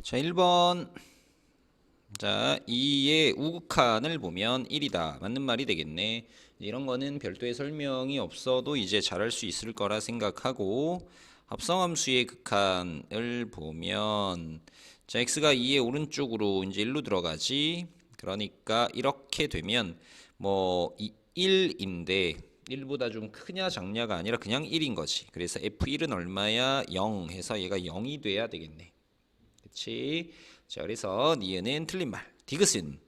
자, 1번. 자, 2의 우극한을 보면 1이다. 맞는 말이 되겠네. 이런 거는 별도의 설명이 없어도 이제 잘할 수 있을 거라 생각하고, 합성함수의 극한을 보면, 자, x가 2의 오른쪽으로 이제 1로 들어가지. 그러니까 이렇게 되면 뭐 1인데 1보다 좀 크냐 작냐가 아니라 그냥 1인 거지. 그래서 f1은 얼마야? 0 해서 얘가 0이 돼야 되겠네. 그치? 자, 그래서 니은은 틀린 말. 디귿은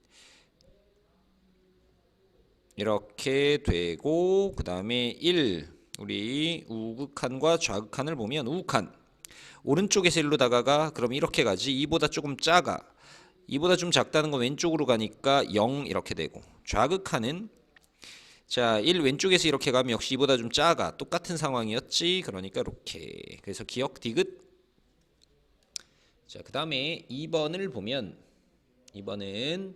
이렇게 되고, 그 다음에 1. 우리 우극한과 좌극한을 보면 우극한 오른쪽에서 1로 다가가. 그럼 이렇게 가지. 2보다 조금 작아. 2보다 좀 작다는 건 왼쪽으로 가니까 0 이렇게 되고, 좌극한은 자, 1 왼쪽에서 이렇게 가면 역시 2보다 좀 작아. 똑같은 상황이었지. 그러니까 이렇게. 그래서 기억 디귿. 자, 그 다음에 2번을 보면 2번은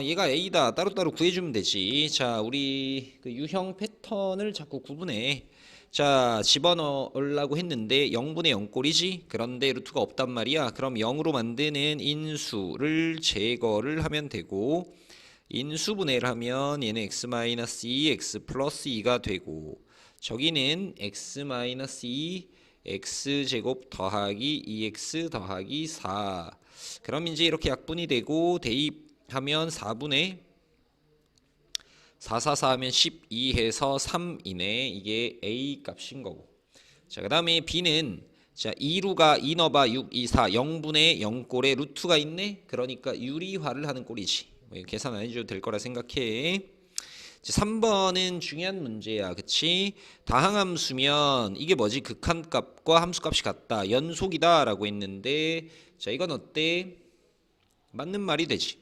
얘가 A다. 따로따로 구해주면 되지. 자, 우리 그 유형 패턴을 자꾸 구분해. 자, 집어넣으려고 했는데 0분의 0꼴이지. 그런데 루트가 없단 말이야. 그럼 0으로 만드는 인수를 제거를 하면 되고, 인수분해를 하면 얘는 x-2, x 플러스 2가 되고, 저기는 x-2 x제곱 더하기 2x 더하기 4. 그럼 이제 이렇게 약분이 되고 대입하면 4분의 4, 4, 4 하면 12 해서 3이네. 이게 A 값인 거고. 자, 그 다음에 B는 자, 2루가 2 넣어봐. 6, 2, 4 0분의 0꼴에 루트가 있네. 그러니까 유리화를 하는 꼴이지. 뭐 계산 안 해줘도 될 거라 생각해. 3번은 중요한 문제야. 그치? 다항함수면 이게 뭐지? 극한값과 함수값이 같다. 연속이다 라고 했는데, 자, 이건 어때? 맞는 말이 되지.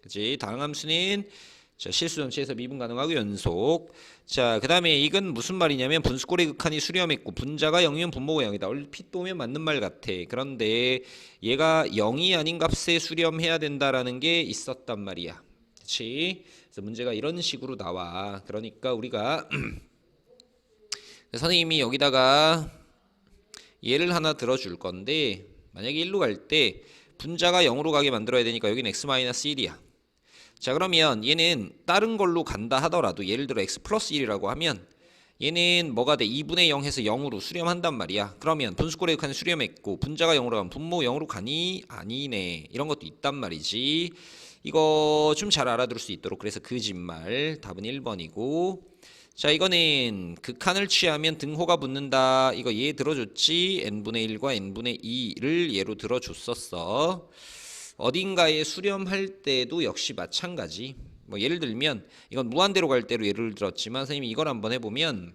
그치? 다항함수는 자, 실수 전체에서 미분 가능하고 연속. 자, 그 다음에 이건 무슨 말이냐면 분수꼴의 극한이 수렴했고 분자가 0이면 분모가 0이다. 얼핏 보면 맞는 말 같아. 그런데 얘가 0이 아닌 값에 수렴해야 된다라는 게 있었단 말이야. 그치? 그래서 문제가 이런 식으로 나와. 그러니까 우리가 선생님이 여기다가 예를 하나 들어줄 건데, 만약에 1로 갈 때 분자가 0으로 가게 만들어야 되니까 여기는 x-1이야. 자, 그러면 얘는 다른 걸로 간다 하더라도 예를 들어 x 플러스 1이라고 하면 얘는 뭐가 돼? 2분의 0 해서 0으로 수렴한단 말이야. 그러면 분수꼴의 극한이 수렴했고 분자가 0으로 가면 분모 0으로 가니? 아니네. 이런 것도 있단 말이지. 이거 좀 잘 알아들을 수 있도록 그래서 거짓말. 답은 1번이고. 자, 이거는 극한을 취하면 등호가 붙는다. 이거 얘 들어줬지? n분의 1과 n분의 2를 얘로 들어줬었어. 어딘가에 수렴할 때도 역시 마찬가지. 뭐 예를 들면 이건 무한대로 갈 때로 예를 들었지만 선생님이 이걸 한번 해보면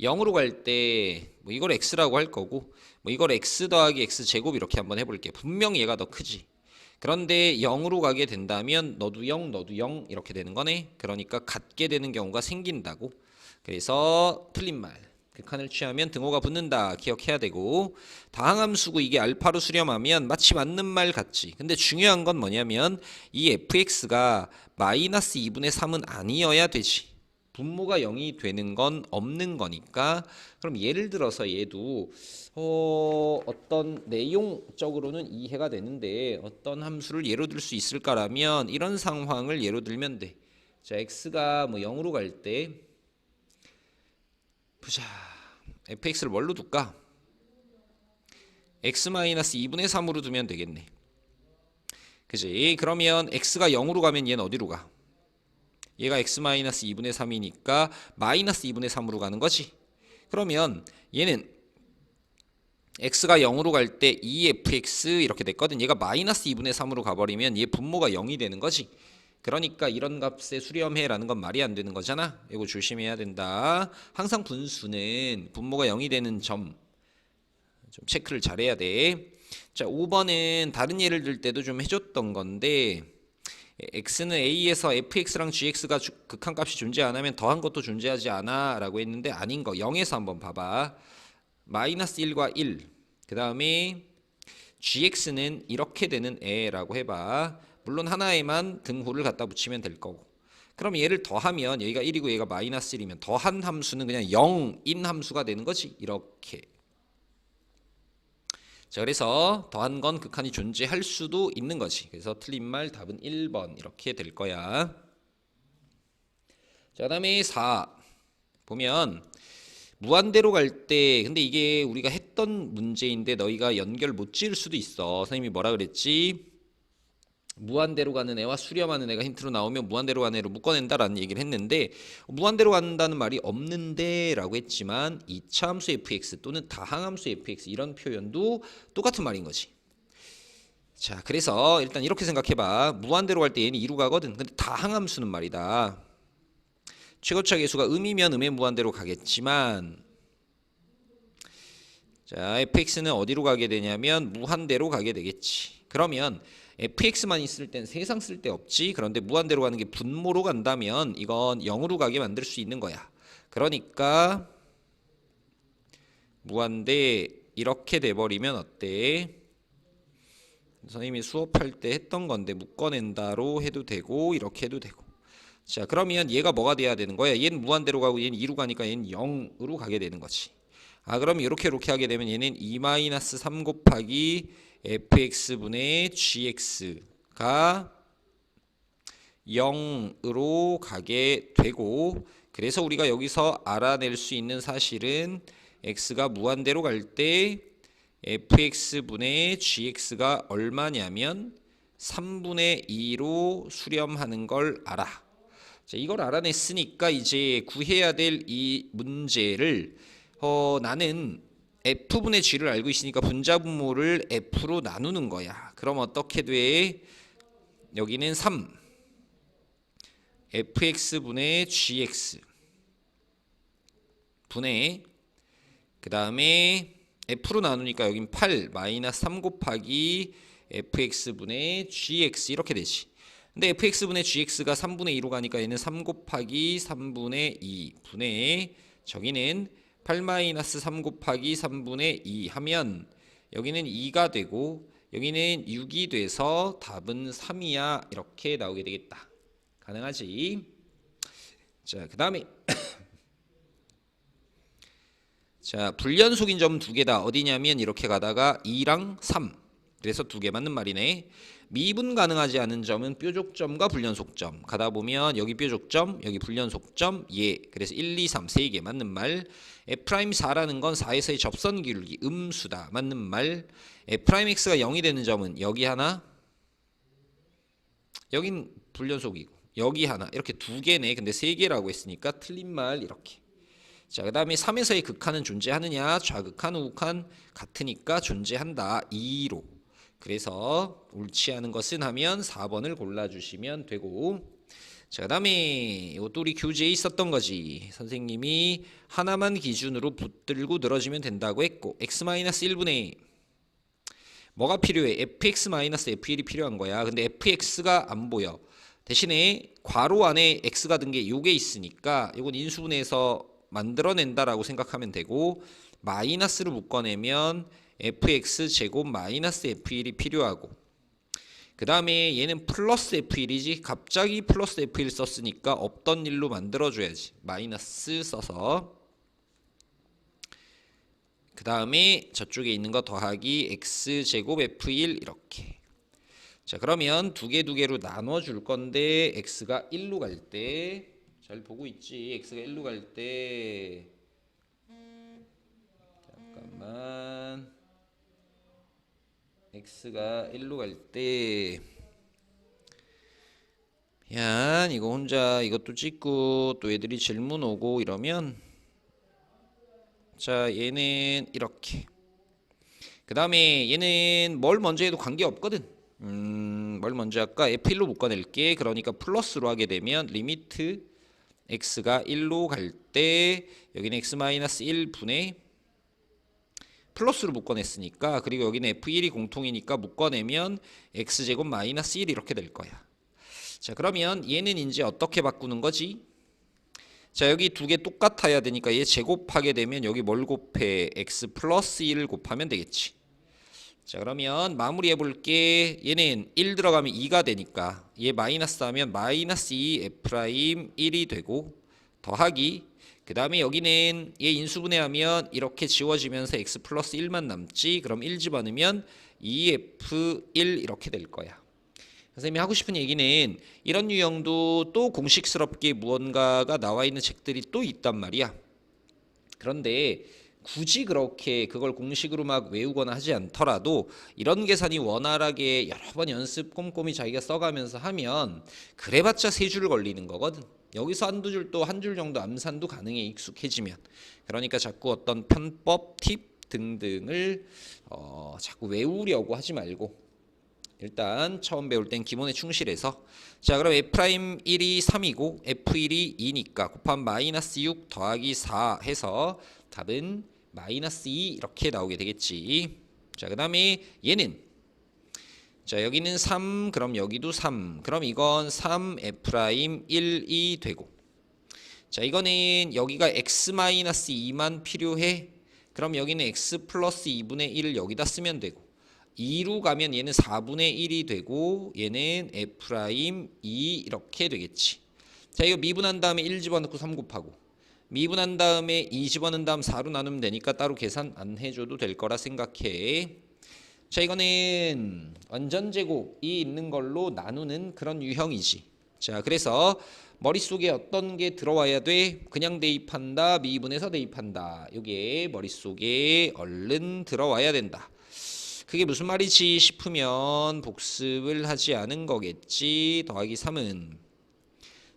0으로 갈 때 뭐 이걸 x라고 할 거고 뭐 이걸 x 더하기 x 제곱 이렇게 한번 해볼게. 분명 얘가 더 크지. 그런데 0으로 가게 된다면 너도 0 너도 0 이렇게 되는 거네. 그러니까 같게 되는 경우가 생긴다고. 그래서 틀린 말. 극한을 취하면 등호가 붙는다. 기억해야 되고, 다항함수고 이게 알파로 수렴하면 마치 맞는 말 같지. 근데 중요한 건 뭐냐면 이 fx가 마이너스 2분의 3은 아니어야 되지. 분모가 0이 되는 건 없는 거니까. 그럼 예를 들어서 얘도 어떤 내용적으로는 이해가 되는데 어떤 함수를 예로 들 수 있을까라면 이런 상황을 예로 들면 돼. 자, x가 뭐 0으로 갈 때 보자. fx를 뭘로 둘까? x-2분의 3으로 두면 되겠네. 그지? 그러면 x가 0으로 가면 얘는 어디로 가? 얘가 x-2분의 3이니까 마이너스 2분의 3으로 가는 거지. 그러면 얘는 x가 0으로 갈 때 2fx 이렇게 됐거든. 얘가 마이너스 2분의 3으로 가버리면 얘 분모가 0이 되는 거지. 그러니까 이런 값에 수렴해라는 건 말이 안 되는 거잖아. 이거 조심해야 된다. 항상 분수는 분모가 0이 되는 점 좀 체크를 잘해야 돼. 자, 5번은 다른 예를 들 때도 좀 해줬던 건데 x는 a에서 fx랑 gx가 극한값이 존재 안 하면 더한 것도 존재하지 않아 라고 했는데 아닌 거. 0에서 한번 봐봐. 마이너스 1과 1. 그 다음에 gx는 이렇게 되는 애라고 해봐. 물론 하나에만 등호를 갖다 붙이면 될 거고. 그럼 얘를 더하면 여기가 1이고 얘가 마이너스 1이면 더한 함수는 그냥 0인 함수가 되는 거지. 이렇게. 자, 그래서 더한 건 극한이 존재할 수도 있는 거지. 그래서 틀린 말 답은 1번 이렇게 될 거야. 자, 그다음에 4 보면 무한대로 갈 때, 근데 이게 우리가 했던 문제인데 너희가 연결 못 지을 수도 있어. 선생님이 뭐라 그랬지? 무한대로 가는 애와 수렴하는 애가 힌트로 나오면 무한대로 가는 애로 묶어낸다라는 얘기를 했는데, 무한대로 간다는 말이 없는데 라고 했지만 이차함수 fx 또는 다항함수 fx 이런 표현도 똑같은 말인 거지. 자, 그래서 일단 이렇게 생각해봐. 무한대로 갈 때 얘는 2로 가거든. 근데 다항함수는 말이다, 최고차 계수가 음이면 음의 무한대로 가겠지만, 자, fx는 어디로 가게 되냐면 무한대로 가게 되겠지. 그러면 fx만 있을 땐 세상 쓸 데 없지. 그런데 무한대로 가는 게 분모로 간다면 이건 0으로 가게 만들 수 있는 거야. 그러니까 무한대 이렇게 돼버리면 어때? 선생님이 수업할 때 했던 건데 묶어낸다로 해도 되고 이렇게 해도 되고. 자, 그러면 얘가 뭐가 돼야 되는 거야? 얘는 무한대로 가고 얘는 2로 가니까 얘는 0으로 가게 되는 거지. 그럼 이렇게 하게 되면 얘는 2-3 곱하기 fx분의 gx가 0으로 가게 되고, 그래서 우리가 여기서 알아낼 수 있는 사실은 x가 무한대로 갈 때 fx분의 gx가 얼마냐면 3분의 2로 수렴하는 걸 알아. 자, 이걸 알아냈으니까 이제 구해야 될 이 문제를 나는 f분의 g를 알고 있으니까 분자분모를 f로 나누는 거야. 그럼 어떻게 돼? 여기는 3 fx분의 gx 분의, 그 다음에 f로 나누니까 여긴 8 마이너스 3 곱하기 fx분의 gx 이렇게 되지. 근데 fx분의 gx가 3분의 2로 가니까 얘는 3 곱하기 3분의 2 분의, 저기는 8-3 곱하기 3분의 2 하면 여기는 2가 되고 여기는 6이 돼서 답은 3이야 이렇게 나오게 되겠다. 가능하지? 자, 그 다음에 자, 불연속인 점은 두 개다. 어디냐면 이렇게 가다가 2랑 3, 그래서 두 개 맞는 말이네. 미분 가능하지 않은 점은 뾰족점과 불연속점. 가다 보면 여기 뾰족점, 여기 불연속점, 예. 그래서 1, 2, 3 세 개 맞는 말. F'4라는 건 4에서의 접선 기울기 음수다. 맞는 말. F'X가 0이 되는 점은 여기 하나, 여긴 불연속이고 여기 하나, 이렇게 두 개네. 근데 세 개라고 했으니까 틀린 말 이렇게. 자, 그 다음에 3에서의 극한은 존재하느냐? 좌극한, 우극한 같으니까 존재한다. 2로. 그래서 옳지 않은 것은 하면 4번을 골라주시면 되고. 자, 그 다음에 이것도 우리 교재에 있었던 거지. 선생님이 하나만 기준으로 붙들고 늘어지면 된다고 했고, x-1분의 뭐가 필요해? fx-f1이 필요한 거야. 근데 fx가 안 보여. 대신에 괄호 안에 x가 든 게 요게 있으니까 이건 인수분해해서 만들어낸다라고 생각하면 되고, 마이너스를 묶어내면 fx 제곱 마이너스 f1이 필요하고, 그 다음에 얘는 플러스 f1이지 갑자기 플러스 f1 썼으니까 없던 일로 만들어줘야지. 마이너스 써서, 그 다음에 저쪽에 있는 거 더하기 x 제곱 f1 이렇게. 자, 그러면 두 개로 나눠줄 건데 x가 1로 갈 때, 잘 보고 있지? x가 1로 갈 때, 잠깐만, x가 1로 갈 때, 야, 이거 혼자 이것도 찍고 또 애들이 질문 오고 이러면, 자, 얘는 이렇게. 그 다음에 얘는 뭘 먼저 해도 관계없거든. 뭘 먼저 할까? f1로 묶어낼게. 그러니까 플러스로 하게 되면 리미트 x가 1로 갈 때 여기는 x-1분의 플러스로 묶어냈으니까, 그리고 여기는 f1이 공통이니까 묶어내면 x제곱 마이너스 1 이렇게 될 거야. 자, 그러면 얘는 이제 어떻게 바꾸는 거지? 자, 여기 두 개 똑같아야 되니까 얘 제곱하게 되면 여기 뭘 곱해? x 플러스 1을 곱하면 되겠지. 자, 그러면 마무리해 볼게. 얘는 1 들어가면 2가 되니까 얘 마이너스 하면 마이너스 2 f'1이 되고, 더하기 그 다음에 여기는 얘 인수분해하면 이렇게 지워지면서 x 플러스 1만 남지. 그럼 1 집어넣으면 2f1 이렇게 될 거야. 선생님이 하고 싶은 얘기는 이런 유형도 또 공식스럽게 무언가가 나와 있는 책들이 또 있단 말이야. 그런데 굳이 그렇게 그걸 공식으로 막 외우거나 하지 않더라도 이런 계산이 원활하게 여러 번 연습 꼼꼼히 자기가 써가면서 하면 그래봤자 3줄 걸리는 거거든. 여기서 한두 줄 또 한 줄 정도 암산도 가능해, 익숙해지면. 그러니까 자꾸 어떤 편법, 팁 등등을 자꾸 외우려고 하지 말고 일단 처음 배울 땐 기본에 충실해서. 자, 그럼 F'1이 3이고 F1이 2니까 곱한 마이너스 6 더하기 4 해서 답은 마이너스 2 이렇게 나오게 되겠지. 자, 그 다음에 얘는 자, 여기는 3, 그럼 여기도 3. 그럼 이건 3F'1이 되고. 자, 이거는 여기가 x-2만 필요해. 그럼 여기는 x 플러스 2분의 1을 여기다 쓰면 되고. 2로 가면 얘는 4분의 1이 되고 얘는 F'2 이렇게 되겠지. 자, 이거 미분한 다음에 1 집어넣고 3 곱하고 미분한 다음에 2 집어넣은 다음 4로 나누면 되니까 따로 계산 안 해줘도 될 거라 생각해. 자, 이거는 완전제곱이 있는 걸로 나누는 그런 유형이지. 자, 그래서 머릿속에 어떤 게 들어와야 돼? 그냥 대입한다, 미분해서 대입한다. 이게 머릿속에 얼른 들어와야 된다. 그게 무슨 말이지 싶으면 복습을 하지 않은 거겠지. 더하기 3은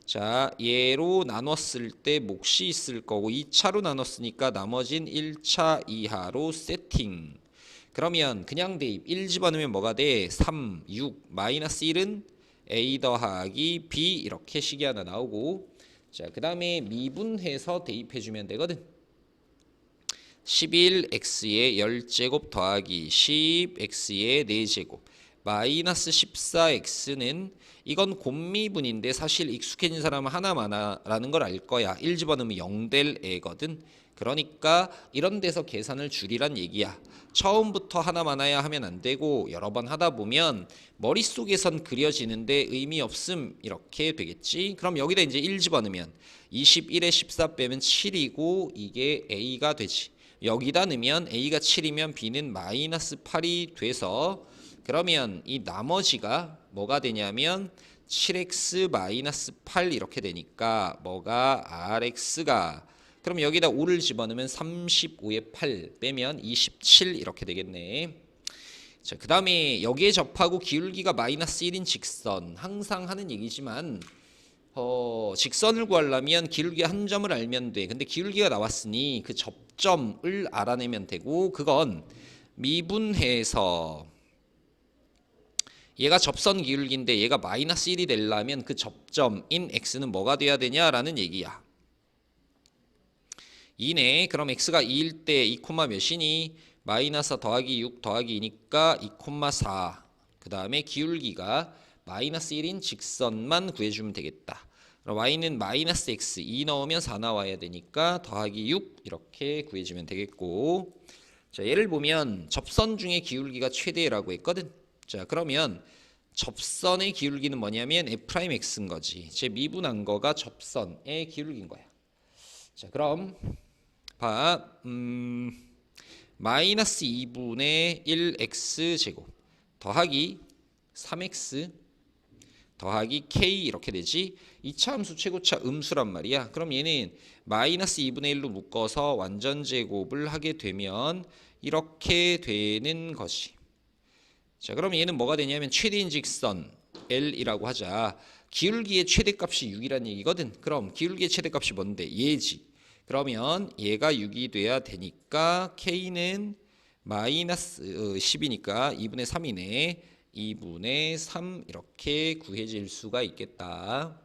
자, 얘로 나눴을 때 몫이 있을 거고 2차로 나눴으니까 나머진 1차 이하로 세팅. 그러면 그냥 대입 1 집어넣으면 뭐가 돼? 3, 6, 마이너스 1은 a 더하기 b 이렇게 식이 하나 나오고. 자, 그 다음에 미분해서 대입해주면 되거든. 11x의 10제곱 더하기 10x의 4제곱 마이너스 14x는 이건 곱미분인데 사실 익숙해진 사람은 하나만하라는 걸 알 거야. 1 집어넣으면 0 될 애거든. 그러니까 이런 데서 계산을 줄이란 얘기야. 처음부터 하나만해야 하면 안 되고 여러 번 하다 보면 머릿속에선 그려지는데 의미 없음 이렇게 되겠지. 그럼 여기다 이제 1 집어넣으면 21에 14 빼면 7이고 이게 a가 되지. 여기다 넣으면 a가 7이면 b는 마이너스 8이 돼서 그러면 이 나머지가 뭐가 되냐면 7x 마이너스 8 이렇게 되니까 뭐가 rx가 그럼 여기다 5를 집어넣으면 35에 8 빼면 27 이렇게 되겠네. 자, 그 다음에 여기에 접하고 기울기가 마이너스 1인 직선 항상 하는 얘기지만 직선을 구하려면 기울기 한 점을 알면 돼. 근데 기울기가 나왔으니 그 접점을 알아내면 되고 그건 미분해서 얘가 접선 기울기인데 얘가 마이너스 1이 되려면 그 접점인 x는 뭐가 돼야 되냐라는 얘기야. 2네. 그럼 x가 2일 때 2, 몇이니? 마이너스 더하기 6 더하기 2니까 2,4. 그 다음에 기울기가 마이너스 1인 직선만 구해주면 되겠다. 그럼 y는 마이너스 x 2 넣으면 4 나와야 되니까 더하기 6 이렇게 구해주면 되겠고. 자, 예를 보면 접선 중에 기울기가 최대라고 했거든. 자, 그러면 접선의 기울기는 뭐냐면 f'x인 거지. 제 미분한 거가 접선의 기울기인 거야. 자, 그럼 봐. 마이너스 2분의 1x 제곱 더하기 3x 더하기 k 이렇게 되지. 2차 함수 최고차 음수란 말이야. 그럼 얘는 마이너스 2분의 1로 묶어서 완전 제곱을 하게 되면 이렇게 되는 것이. 자, 그럼 얘는 뭐가 되냐면 최대인 직선 L이라고 하자. 기울기의 최대값이 6이라는 얘기거든. 그럼 기울기의 최대값이 뭔데? 얘지. 그러면 얘가 6이 돼야 되니까 K는 마이너스 10이니까 2분의 3이네. 2분의 3 이렇게 구해질 수가 있겠다.